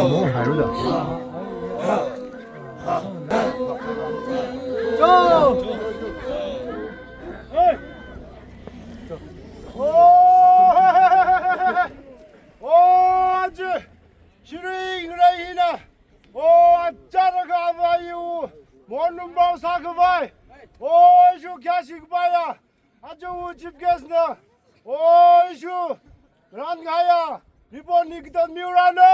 너무 다르다. Shirui Luita, Ataraga Vayu, Monumbo Sakavai, Shu Kashikbaya, Aju Chipkesna, Shu Rangaya, Ripon Nikitan Murano.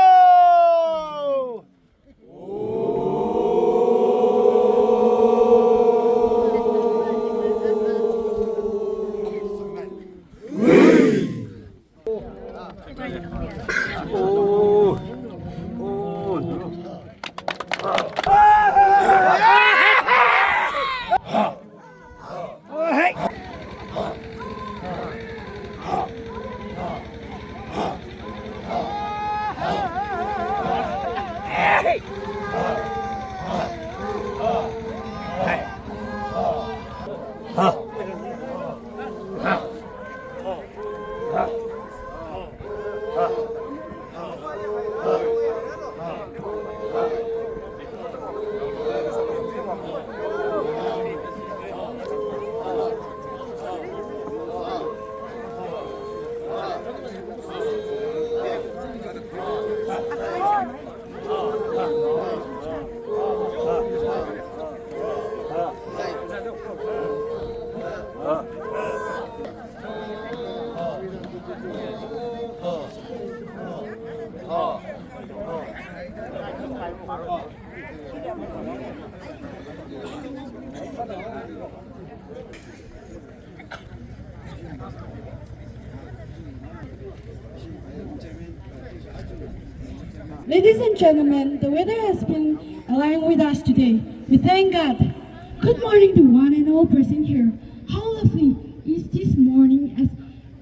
Ladies and gentlemen, the weather has been aligned with us today. We thank God. Good morning to one and all present here. How lovely is this morning as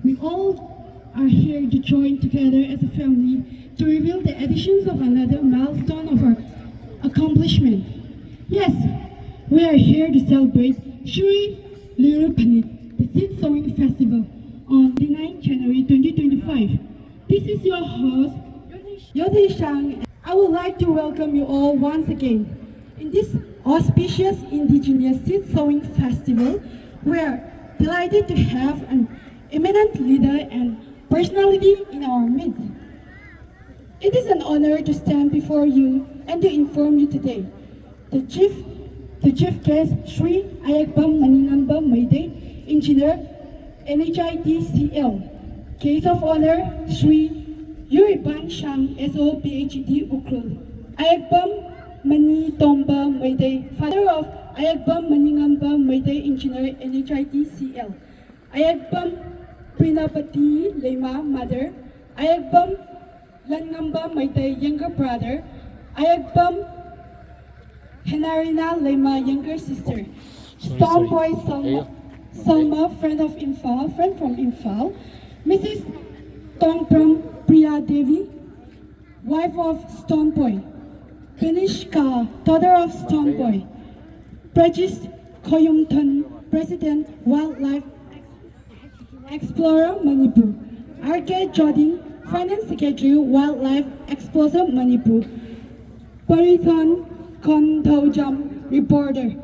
we all are here to join together as a family to reveal the additions of another milestone of our accomplishment. Yes, we are here to celebrate Shirui Luita, the Seed Sowing Festival on the 9th January 2025. This is your host, Yote Shang. I would like to welcome you all once again in this auspicious Indigenous Seed Sowing Festival. We are delighted to have an eminent leader and personality in our midst. It is an honor to stand before you and to inform you today. The chief guest, Sri Ayakbam Maningamba Maide, Engineer, NHITCL. Case of honor, Sri Yuriban Shang, SO PhD Ukrul. Ayakbam Mani Tomba Maide, father of Ayakbam Maningamba Maide, Engineer, NHITCL. Ayakbam Prinapati Lema, mother. Ayakbam Langamba Maide, younger brother. Ayakbam Henarina Lema, younger sister. Stormboy Salma, friend from Imphal. Mrs. Tongpram Priya Devi, wife of Stormboy. Benishka, daughter of Stormboy. Prajis Koyumtan, President, Wildlife Explorer Manipur. R.K. Jodin, Finance Secretary, Wildlife Explorer Manipur. Parithon Kontaujam, reporter.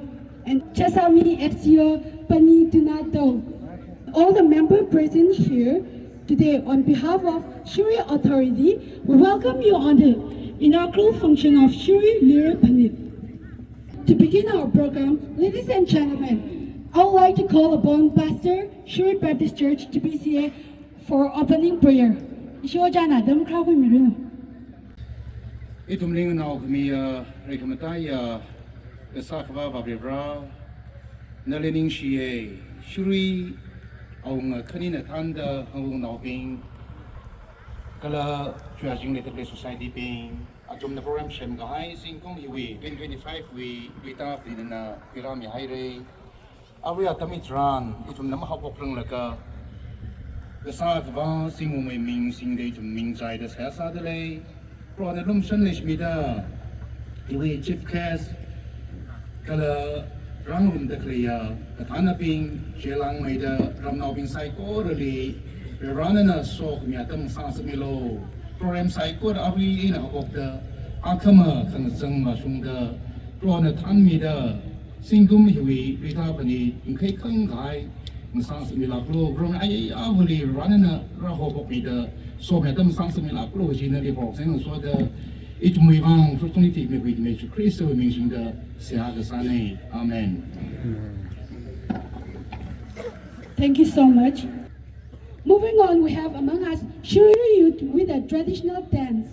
and Chesami FCO Pani Tunato. All the members present here today on behalf of Shirui Authority, we welcome you on the inaugural function of Shirui Luita phanit. To begin our program, ladies and gentlemen, I would like to call upon Pastor Shirui Baptist Church GBCA for opening prayer. Ishojana dam krawi mirino. Itumling na kami rekomenday kasakwa vabra nalining siya Shirui ang khanina tanda ang nauping kala chuajing little society ping atom na program siyem gahay singkong hiwi 2025 we ta din na pirami haire awi atamitran itum na mahapok lang laka kasakwa singu may ming sing de tum ming zai da sa sa de lei pro na lum shan lish mi da hiwi chief cast kala rangum da kaya katana ping jelang may da ramnaw ping psycho really rana na sok mi atam sa milo program psycho da awi ina hokok da akama kan sang ma sung da pro na tan mi da singum hiwi rita pani ingkai kang gai sang mila pro rong ai avuli rana na ra hokok mi da so mi atam sang mila pro jina li hok sang so da it mui wang for 20 me with me to Christ so meaning the sia the sane amen. Thank you so much. Moving on, we have among us Shirui youth with a traditional dance.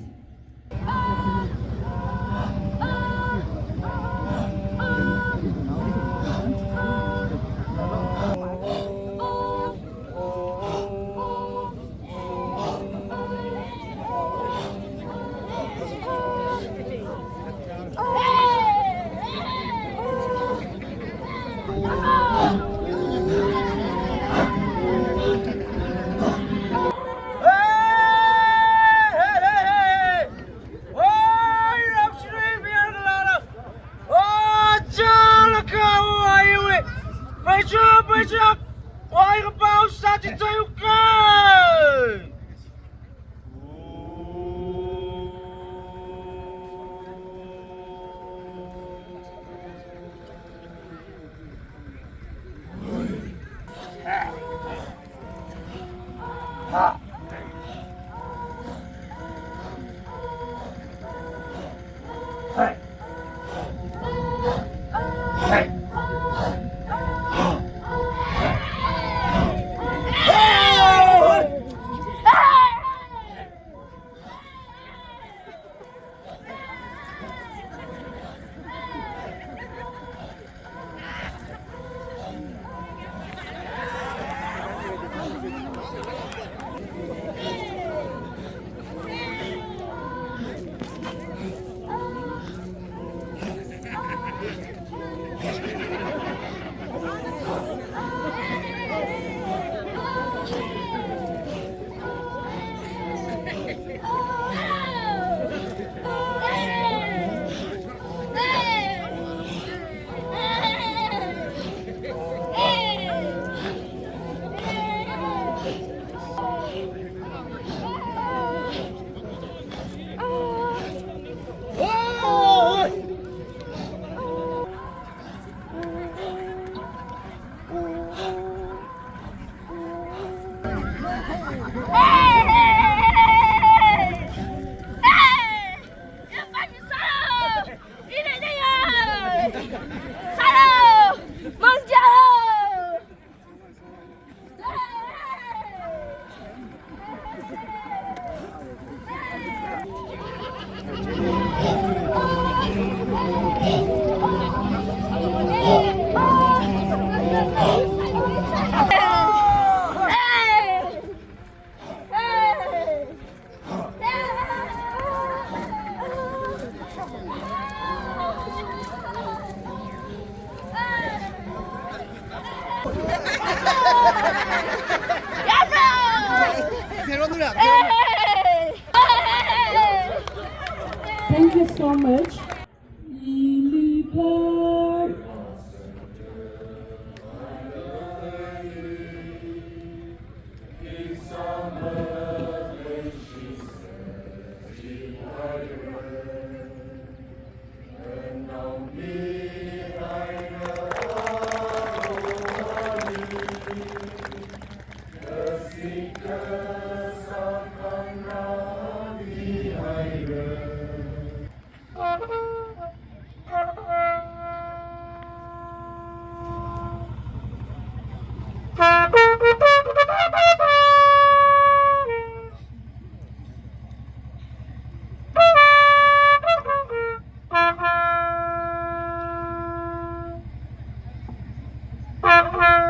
Thank you so much.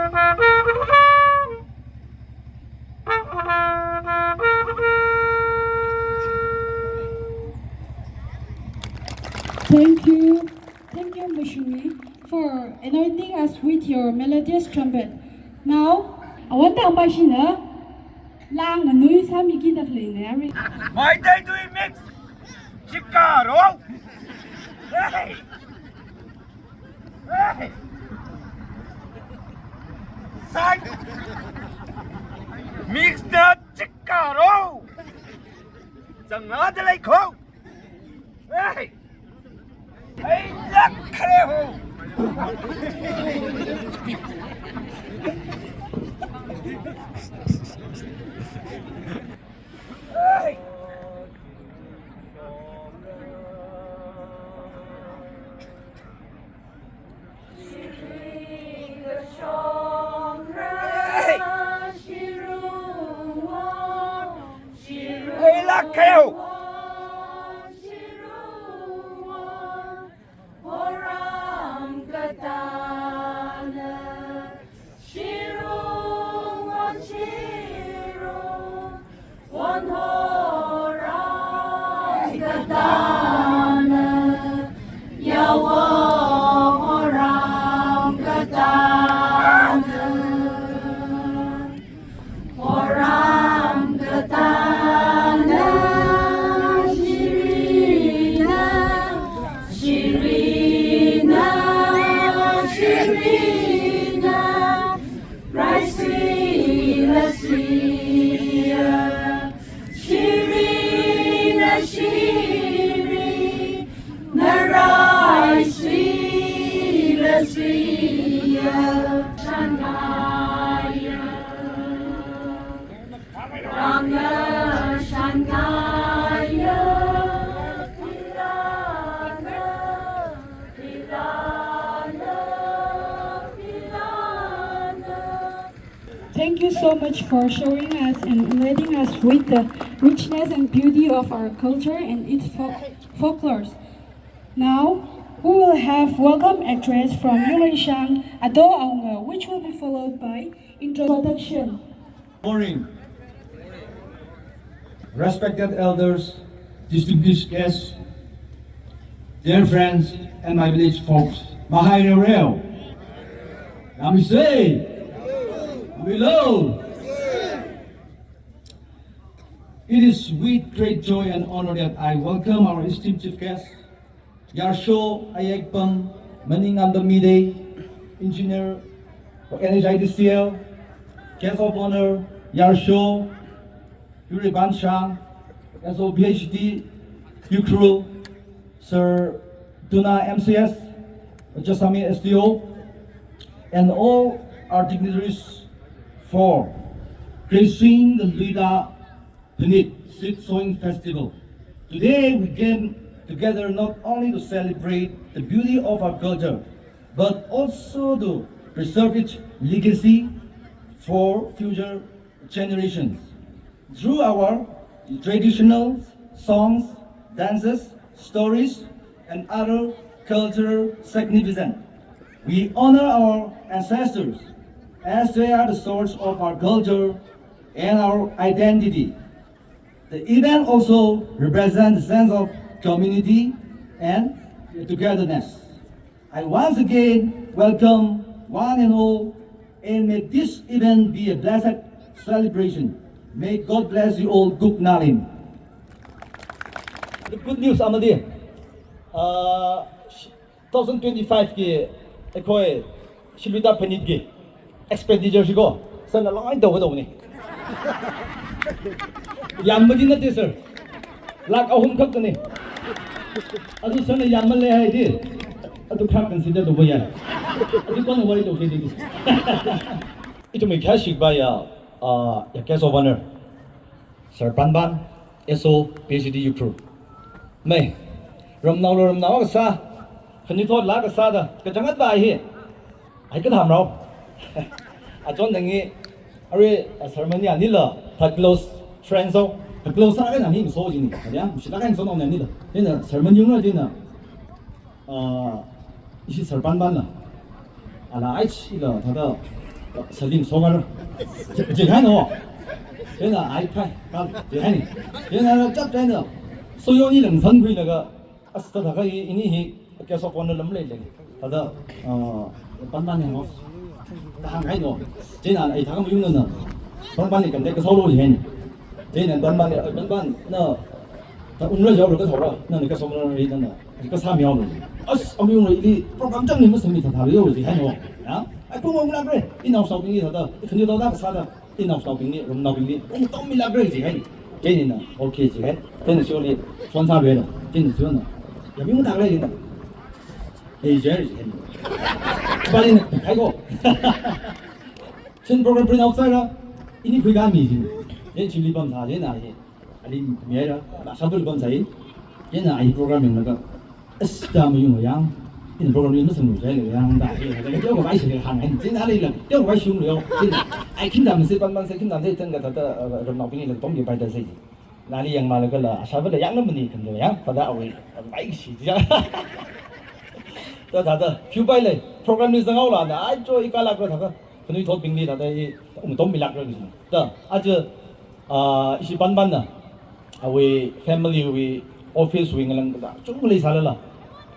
Thank you, Shirui, for anointing us with your melodious trumpet. Now, Awon-Tang Kala, lang nui sa migi dak lenari. My day do it mix. Chicaro. Hey. Hey. Sang. Mix the chicaro. Jangan ada lagi kau. Hey. Hey, nak kere ho. Hey. Hey, nak kere ho. Thank you so much for showing us and enlightening us with the richness and beauty of our culture and its folklores. Now, we will have welcome address from Shang Ado, which will be followed by introduction. Morning. Respected elders, distinguished guests, dear friends, and my village folks. Mahai Reo. Namaste. Below. It is with great joy and honor that I welcome our esteemed chief guest, Yarsho Ayekpang Maningandamide, Engineer for NHIDCL, Guest of Honor Yarsho Yuri Bansha, SO PhD, UCRU, Sir Tuna MCS, Jasami SDO, and all our dignitaries for gracing the Luita phanit seed sowing festival. Today we came together not only to celebrate the beauty of our culture, but also to preserve its legacy for future generations. Through our traditional songs, dances, stories, and other cultural significance, we honor our ancestors as they are the source of our culture and our identity. The event also represents a sense of community and togetherness. I once again welcome one and all, and may this event be a blessed celebration. May God bless you all. Good Nalim. The good news amadi 2025 ki ekoi Shirui phanit ki expenditure sigo sana lai do do ni yamadi na te sir lakh ahum khak ni adu sana yamal le hai di adu kha consider do ya adu kon wari do ke di itu me kha shik ba ya guest of honor Sir Ban SO PhD UCRU mai ram naw ka sa khani thot la ka sa da ka jangat ba hi ai ka tham rao I don't think a ceremony ani la ta close friends so ta close sa na ni so ji ni ya shi da kan so na ni da ni ceremony yung na din na isi Sir Ban la ala ai chi la ta da 설림 소가를 제가노 제가 아이파이 제하니 제가 짭짤나 소용이 능선 그이가 아스타다가 이니 계속 오늘 넘래래 다다 반반해 뭐 한가이노 제가 이 다가 무용는 반반이 근데 그 서로 제하니 제는 반반이 반반 너 오늘 저를 그 서로 너는 그 소문을 이는 그 사명을 아스 아무용을 이 프로그램 장님 무슨 미터 다려요 제하노 야 Kung mong lagre, inaw sa pingi tada, kundi tada kasada, inaw sa pingi, rumnaw pingi, tom mi lagre ji hai, jeni na, okay ji hai, jeni sholi, chuan sa lue na, jeni chuan na, ya ming da lagre na, ei je ji hai, bali na, kai go, chen program print outside la, ini kui ga mi ji, jeni chili bam sa jeni na hi, ali mi ra, la sa bul bam sa hi, jeni na ai programming na ga, sta mi yung yang. In program ini semua saya yang dah, jadi dia orang baik sekali hangai, jadi hari ini dia orang baik siung leo, jadi, I kita mesti pan kita mesti tengah tata renau ini lagi tomnya pada saya, nari yang malah kalau asal pada yang mana ni kan yang pada awal baik sih dia, tata cuba le program ini sangat awal ada, ajo ikalah kalau tata, kena itu pinggir tata ini tomnya lagi lagi, tata aja isi pan na, awal family awal office awal ngelang tata, cuma lagi salah lah.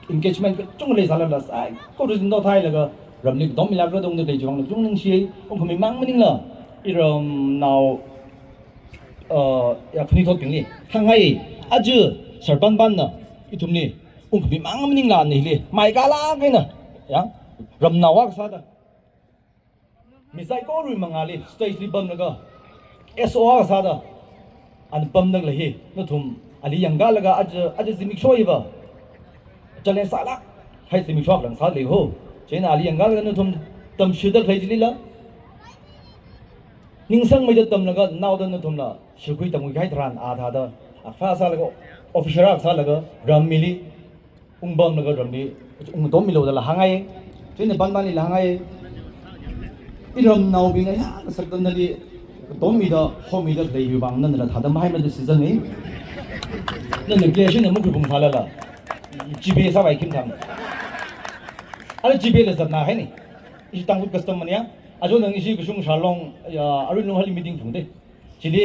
Engagement chung le sala la sai ko ru no thai la ga ram ni dom mi la ga dong de le jong chung ning si ong khami mang maning la i ram now ya phni thot ping ni hangai aju sarban ban na i tum ni ong khami mang maning la ni le mai ka la ke na ya ram na wa sa da mi sai ko ru mangali stage li bam la ga so wa sa da an bam nang la hi no thum ali yang ga la ga aju zimik shoi ba चले साला है Simi shop रंग साथ ले हो chain आली अंगाल gun तुम तम शुद्ध खाई जिली ला निंगसंग में जब तम लगा नाव दन तुम ला शुकुई तम खाई थरान आधा दा अफा सा लगा ऑफिसर सा लगा रम मिली उंबम लगा रम मिली उंग दो मिलो दा हंगाई चेन बन बन ला हंगाई इरम नाव भी ना या सकतन नली दो मिदा हो मिदा ले युवांग नन ला था दम हाई में सीजन नहीं नन ग्लेशन ने मुख बुंग फाला ला GPA sa baik kim tham. Ada GPA le zat na hai ni. Isi tangkut custom mania. Ajo nang isi kusung shalong ya aru nung hali meeting thung de. Jadi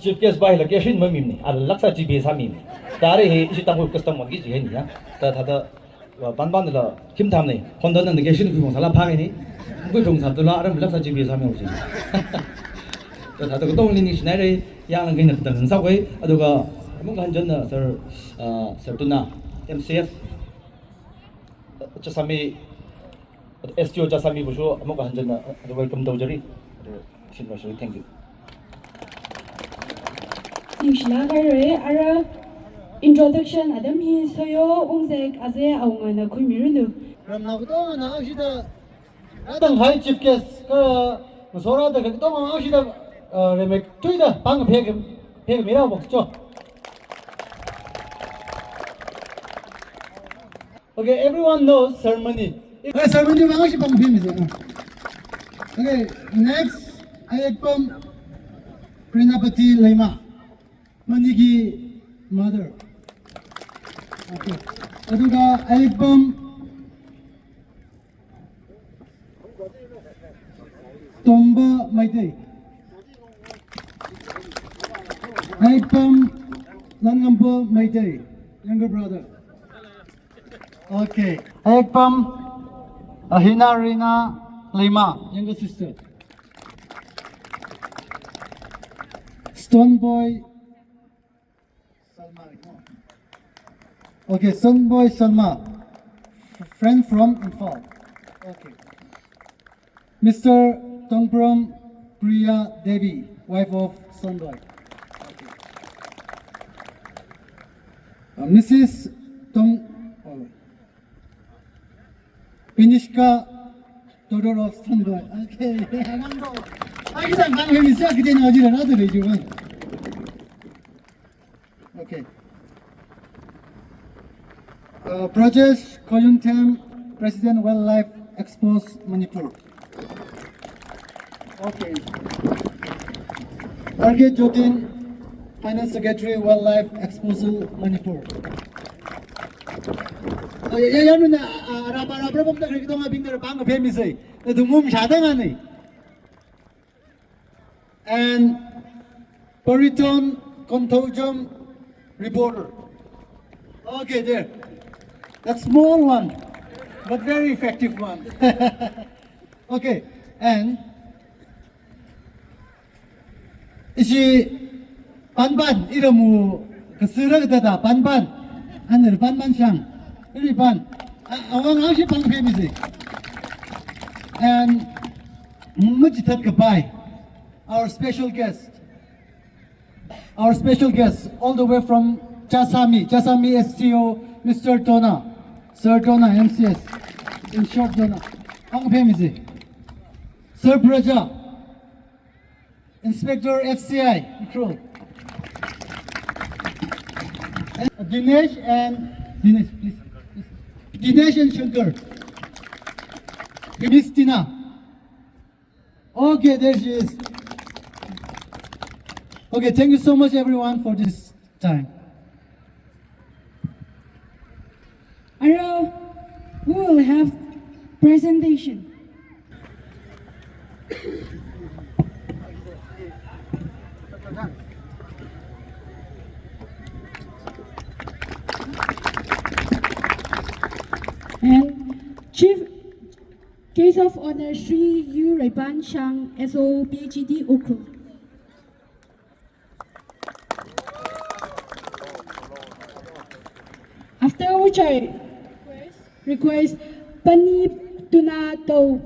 chief guest bai la keshin ma mim ni. Al laksa GPA sa mim. Tare he isi tangkut custom mon gi ji hai ni ya. Ta tha da ban ban la kim tham ni. Honda nang keshin ku mong sala pha ni. Ku thung tham tu la aram laksa GPA sa mim ji. Ta tha da ko dong ni sinai re yang nang ngai na dang sa koi aduga mong han jan na sir tu na MCF jasami STO jasami busu amok hanjana welcome daujari sinwasuri thank you Nishla gare ara introduction adam hi soyo ongzek aze awngana kumirunu ram na to na ashida adang hai chief guest ka musora da ka to ma ashida remek tuida bang pheg mera bokcho Okay, everyone knows ceremony. Okay, ceremony mga si pang film is. Okay, next ayagpam Prinapati Lema, manigi mother. Okay, aduga ayagpam Tomba Maitei. Ayagpam Langampo Maitei, younger brother. Okay. Ayagpam Ahina Rina Lima, younger sister. Stone Boy Salma. Okay, Stone Boy Salma, friend from Infal. Okay. Mr. Tongprom Priya Devi, wife of Stone Boy. Okay. Mrs. Pinishka daughter of Sunboy. Okay. I can't believe it's actually not another region. Okay. Prajesh Koyuntam, President Wildlife Expos Manipur. Okay. Arge Jotin, Finance Secretary Wildlife Exposal Manipur. Yan na araba bom na krikto nga bing na bang famous ay. Na dumum siya nga ni. and Pariton Contojum reporter. Okay, there. That small one, but very effective one. Okay, and 이시 반반 이름우 그 쓰러그다다 반반 하늘 반반샹 우리 반 아왕아시 방패미지 and much goodbye our special guest all the way from Jasami STO Mr. Dona Sir Dona MCS in short Dona 방패미지 Sir Praja Inspector FCI Control Dinesh please. Dinesh and Shankar. Miss Tina. Okay, there she is. Okay, thank you so much everyone for this time. Now we will have presentation. And Chief Case of Honor Shirui Luita Shang SO PhD Ukru. After which I request Pani Tunato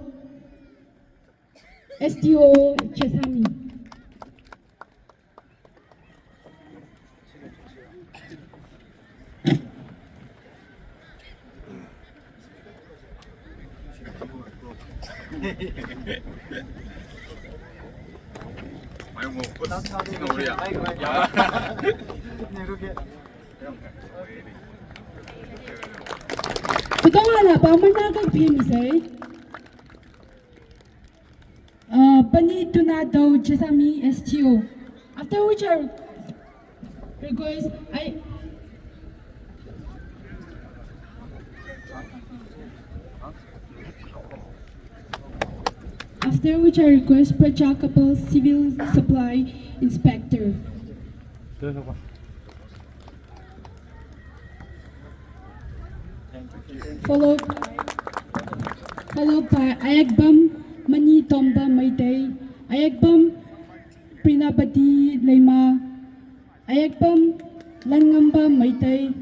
STO Chesami. Kutong pamanagag pimisay. Pani Tunado Chesami STO. After which I request Prachakapal Civil Supply Inspector. Followed by Ayagbam Mani Tomba Maitay, Ayagbam Prinabati Lema, Ayagbam Langamba Maitay,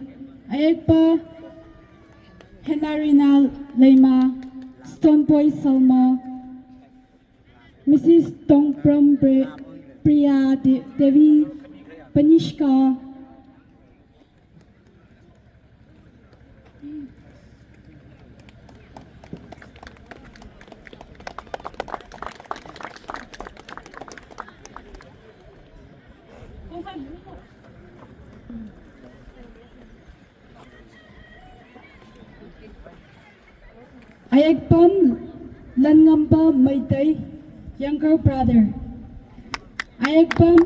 Ayagpa Henarina Lema, Stoneboy Salma, Mrs. Tongpram Priya Devi Panishka, Ayagpam Langamba Maitay, younger brother. Ayagpam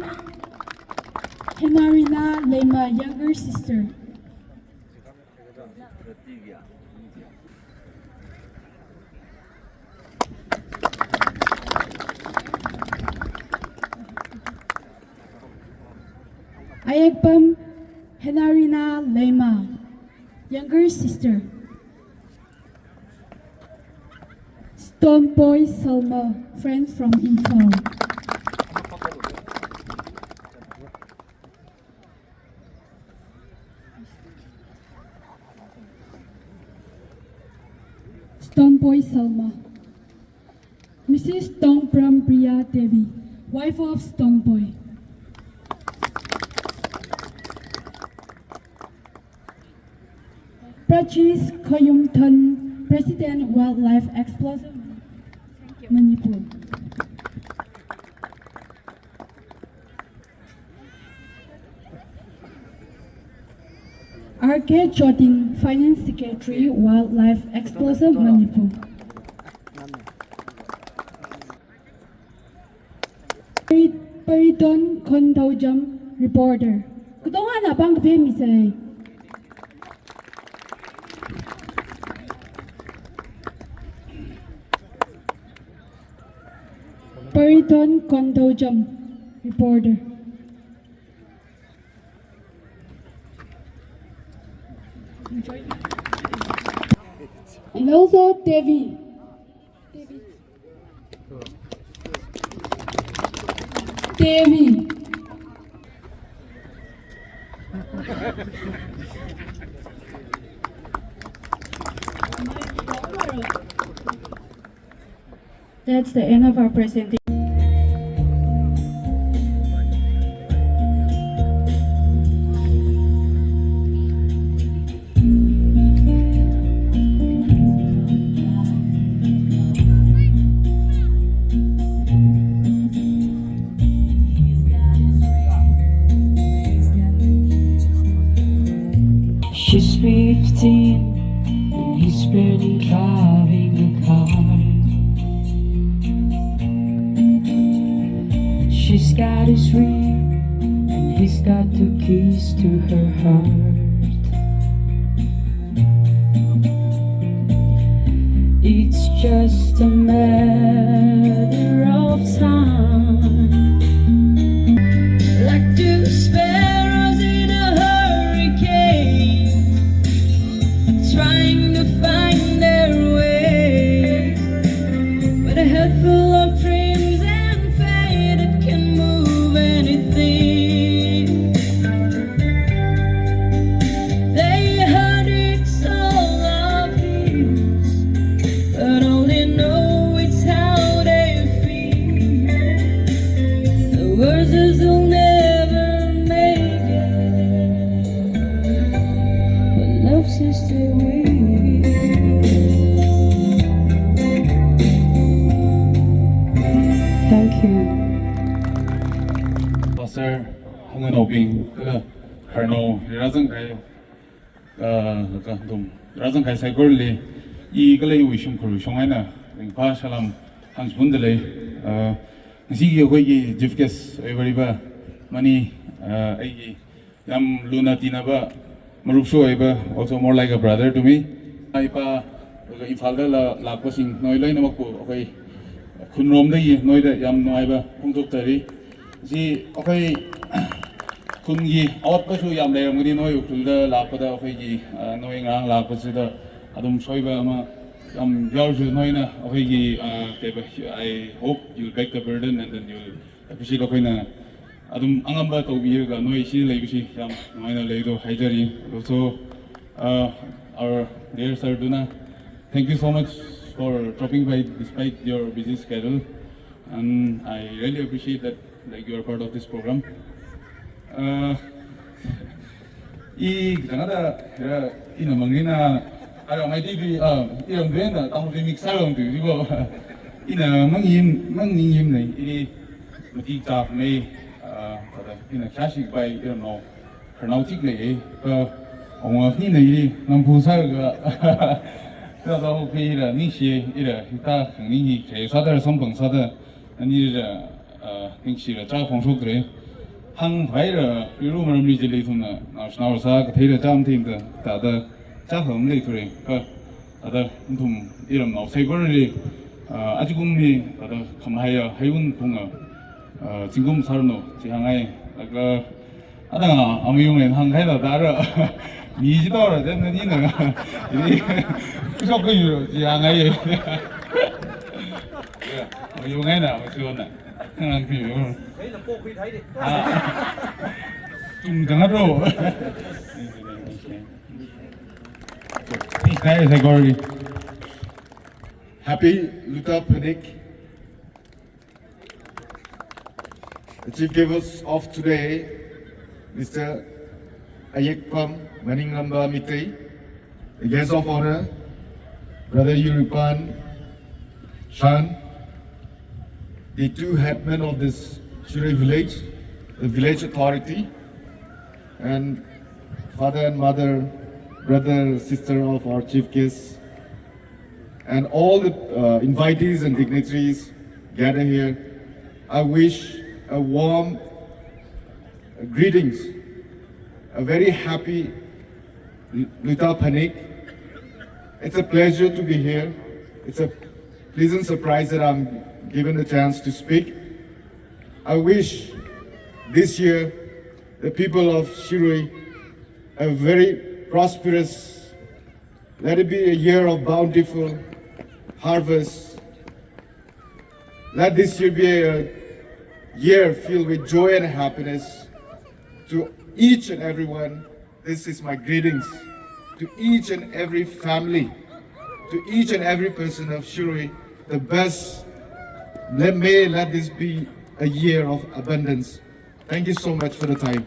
Henarina Lema, younger sister. Ayagpam Henarina Lema, younger sister. Tomboy Salma, friend from Imphal. Tomboy Salma. Mrs. Tongpram Priya Devi, wife of Tomboy. Prachis Koyumtan, President Wildlife Explosive Manipur. R.K. Choding, Finance Secretary, Wildlife Explosive Manipur. Pariton Kontaujam, reporter. Kutongan na bang misay? Pariton Kontaujam, reporter. And also Devi. Devi. That's the end of our presentation. She's 15 and he's barely driving a car. She's got his ring and he's got the keys to her heart. It's just a matter of time. Like two sparrows in a hurricane, trying to find their way, with a head full of dreams and fate that can move anything. They heard it's all obvious, but all they know is how they feel. The words will never make it, but love says stay with. Thank you. Pastor hangin obing ka karno razang kai ka dum razang kai sai gorli I galai wishum khuru shongaina ring pa salam hans bundale ngsi gi khoi gi jifkes everiba mani ai yam luna tinaba marupso aiba also more like a brother to me ai pa ifalda la pasing noi loi namak ko khoi khunrom dai noi da yam noiba pungtok tari si okay kungi out pa su yam le ngani noi ukulda la pa da okay gi noi ngang la pa su da adum soiba ama yam yaw su noi na okay gi I hope you'll back the burden and then you'll appreciate okay na adum angamba to bi ga noi si le bi si yam noi na le do haijari also our dear sir Duna, thank you so much for dropping by despite your busy schedule, and I really appreciate that like you are part of this program. I Canada ina mangina aro ngai TV iram vena tamu remix sarong tu dibo ina mangim nei ini mati tak nei ina classic by iram no pronoutic nei ka ong ni nei nampu sa ga da da ho pe ira ni xie ira ta ni ni ke sa da song bang sa da ni ira ning xi ra cha phong shu gre hang hai ra ri ru mar mi ji le thun na na sa ka thei ra cham thing da da da cha hom le thre ka ada thum iram no sei gor ri 아직은 미 아다 감하여 해운 동아 지금 살노 지향에 아까 아다가 아무용에 한가이다 다르 미지도라 됐는 이는 이 무조건 지향에 아무용에나 무조건 그냥 그 Thấy là cô Phi thấy đi. 좀 강하죠 이까지 세거리 Happy Luta Panik. The chief giver of today, Mr. Ayekpam Maningamba Mitei. The guest of honor, Brother Yuripan Shan, the two headmen of this Shirui village, the village authority, and father and mother, brother, sister of our chief guest, and all the invitees and dignitaries gathered here. I wish a warm greetings, a very happy Luta Panik. It's a pleasure to be here. It's a pleasant surprise that I'm given the chance to speak. I wish this year, the people of Shirui, a very prosperous, let it be a year of bountiful harvest. Let this year be a year filled with joy and happiness to each and everyone. This is my greetings to each and every family, to each and every person of Shirui. The best. Let this be a year of abundance. Thank you so much for the time.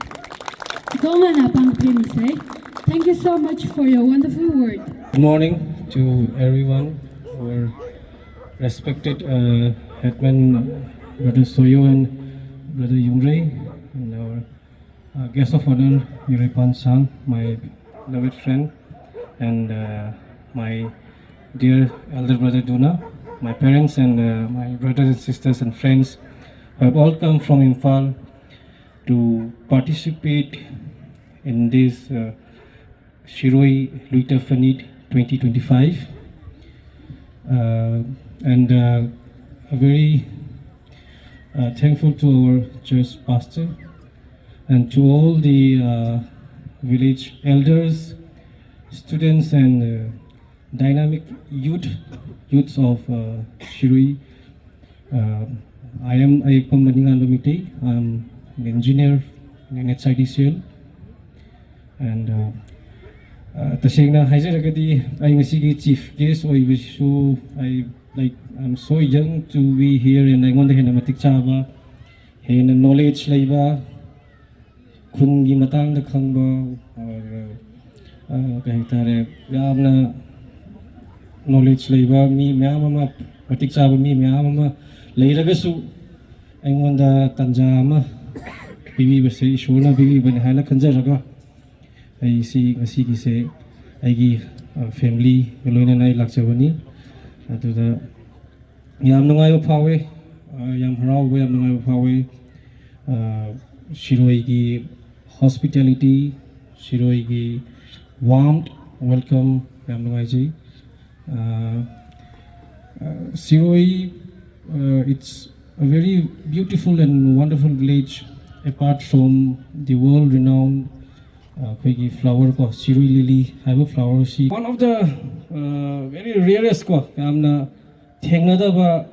Thank you so much for your wonderful word. Good morning to everyone, our respected headman, Brother Soyo and Brother Yungray, and our guest of honor, Yuripan Sang, my beloved friend, and my dear elder brother Duna, my parents and my brothers and sisters and friends who have all come from Imphal to participate in this Shirui Luita phanit 2025, and a very thankful to our church pastor and to all the village elders, students and dynamic youths of Shirui. I am Ayekpam Maningan. I'm an engineer in HIDCL, and Tashegna Hajaragadi, I'm a chief guest, or I'm so young to be here, and I want to have a chava, and knowledge labor, Kungi Matang the Kangba, or Kahitare, Yamna knowledge labor, me, Mamma, Matik Chava, me, Mamma, Lairagasu, I want the Tanjama, Bibi was say, Shona, Bibi, when Hana Kanjaraga. I see say I give family alone and I like Javani to the Yam Nungai Power, Yam Harao, Yam Nungai Power, Shiroi hospitality, Shiroi warmth, welcome, Yam Nungai. Shiroi, it's a very beautiful and wonderful village apart from the world renowned flower ko Shirui lily have a flower she one of the very rarest ko amna thengna da ba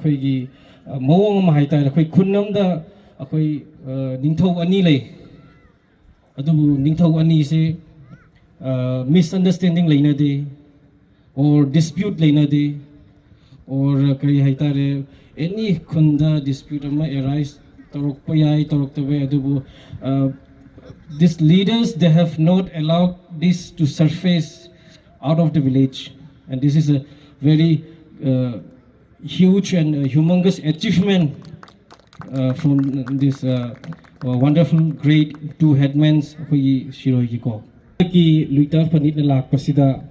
khoi mawong ma haita khoi khunnam da khoi ningthau ani lei adu ningthau ani se misunderstanding leina de or dispute leina de or kai haita re any khunda dispute ma arise torok pa yai torok tabe adu these leaders, they have not allowed this to surface out of the village, and this is a very huge and humongous achievement from this wonderful great two headmen akhoi Shiroi ki ko ki Luita phanit na lak pasida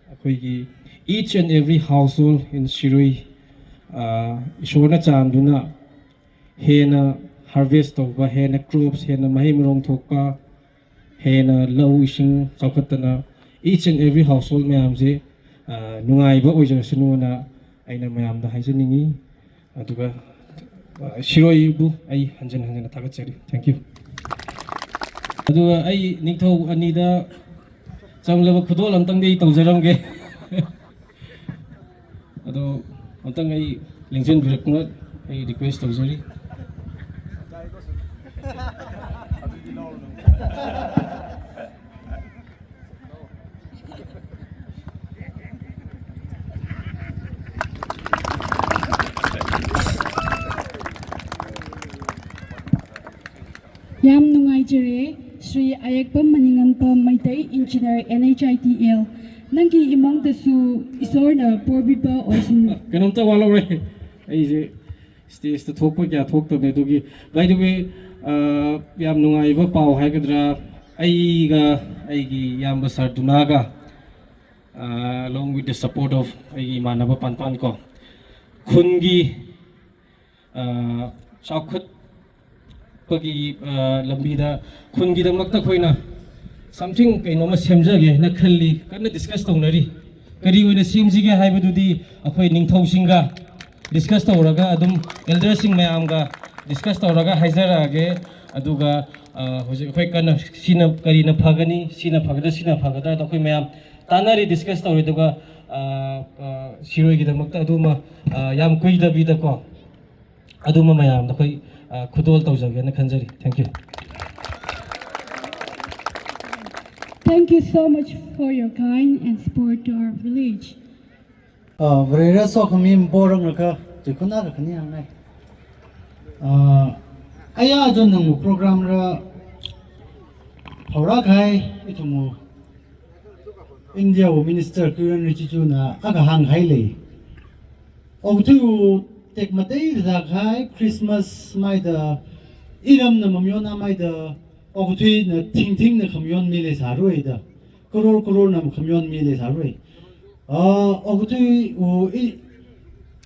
akhoi ki each and every household in Shiroi ishona chanduna hena harvest tokba hena crops hena mahim rong thokpa hena low ising chokatana each and every household mayam je nungai ba oijar sinu na aina mayam da haijaningi aduga Shiroi bu ai hanjan thagachari. Thank you. Aduga ai ningthau anida chamlaba khudol amtang dei tawjaramge adu amtang ai lingjen birakna ai request tawjari. Yam Nungaijere, Sri Ayekpam Maninganpam Maitay Engineer NHITL. Nangi imong desu isor na porbiba or sin. Kanam ta wala re. Ay stage to talk pa kya talk to nedugi. By the way, yam nungaiba pau hagadra aigi yam basar dunaga along with the support of aigi manaba panpan ko. Khungi chakut pagi lambida khungi damakta khoina something kainoma semjage na khalli kana discuss tawnari kari oina semjige haibadudi akhoi ningthau singa discuss tawraga adum elder sing mayam ga discuss tawraga haizarage ꯑꯗꯨꯒ ꯍꯧꯖꯤꯛ ꯑꯩꯈꯣꯏ ꯀꯟꯅ ꯁꯤꯅ ꯀꯔꯤꯅ ꯐꯒꯅꯤ ꯁꯤꯅ ꯐꯒꯗ꯭ꯔꯥ ꯁꯤꯅ ꯐꯒꯗ꯭ꯔꯥ ꯑꯩꯈꯣꯏ ꯃꯌꯥꯝ ꯇꯥꯟꯅꯔꯤ ꯗꯤꯁꯀꯁ ꯇꯧꯔꯤ ꯑꯗꯨꯒ ꯁꯤꯔꯣꯏꯒꯤꯗꯃꯛꯇ ꯑꯗꯨꯃ ꯌꯥꯝ ꯀꯨꯏꯗꯕꯤꯗꯀꯣ ꯑꯗꯨꯃ ꯃꯌꯥꯝꯗ ꯑꯩꯈꯣꯏ ꯈꯨꯗꯣꯜ ꯇꯧꯖꯒꯦꯅ ꯈꯟꯖꯔꯤ thank you Thank you so much for your kind and support to our village. Vrera so kami borang naka jikuna ka kani angai. Aya ajon nang program ra hora khai itumu India Minister Kiran Richichu na aga hang khai le. Ogtu tek matei da khai Christmas mai da iram na mamyon na mai da ogtu na ting na kamyon mi le saroi da. Koror na kamyon mi le saroi. Ogtu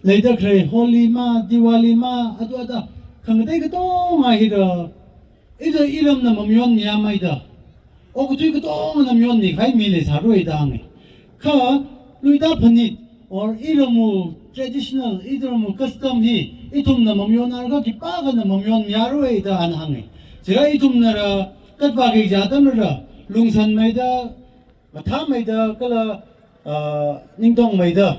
later kray Holi ma Diwali ma adu ada kangatay ka to nga hira ida iram na mamyon niya may da ogtu ka to nga namyon ni kay mili saroi da ngay ka luita phanit or iramu traditional iramu custom hi itum na mamyon arga ki paga na mamyon niya roi da anhangay sira itum na ra katbagay jatan ra lungsan may da matha may da kala ningtong may da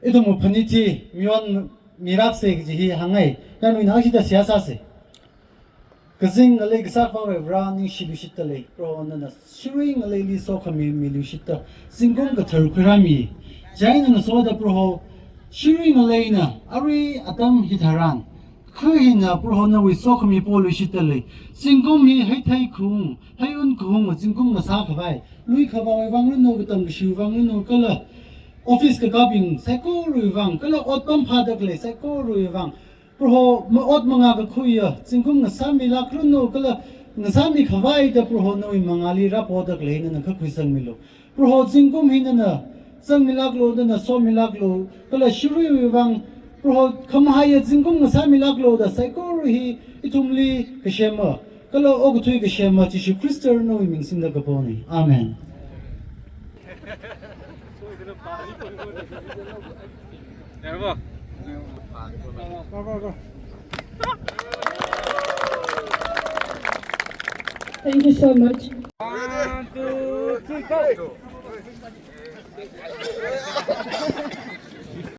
ito mo paniti miyon mirapse ji hangai kanu naxida siyasa se kazing ale gsak pa we running shilushitale pro na shirui ale li so khami milushita singong ka thar khurami jaina na so da pro shirui ale na ari atam hitharan khina pro na we so khami polushitale singong hi hai thai khung hayun khung singong na sa khawai lui khawai wanglu no gutam shu wanglu no kala office ka kaping seko ruwang kala otpam phadak le seko ruwang pro ma ot manga ka khuya singkum na sami lakrun no kala na sami khawai da pro no mangali ra podak le na ka khuisang milo pro singkum hin na sang milak lo da na so milak lo kala shuru ruwang pro khamhaya singkum na sami lak lo da seko hi itumli ka shema kala ogthui ka shema chi Christian no mingsin da ka poni amen Thank you so much. 1, 2, 3, go!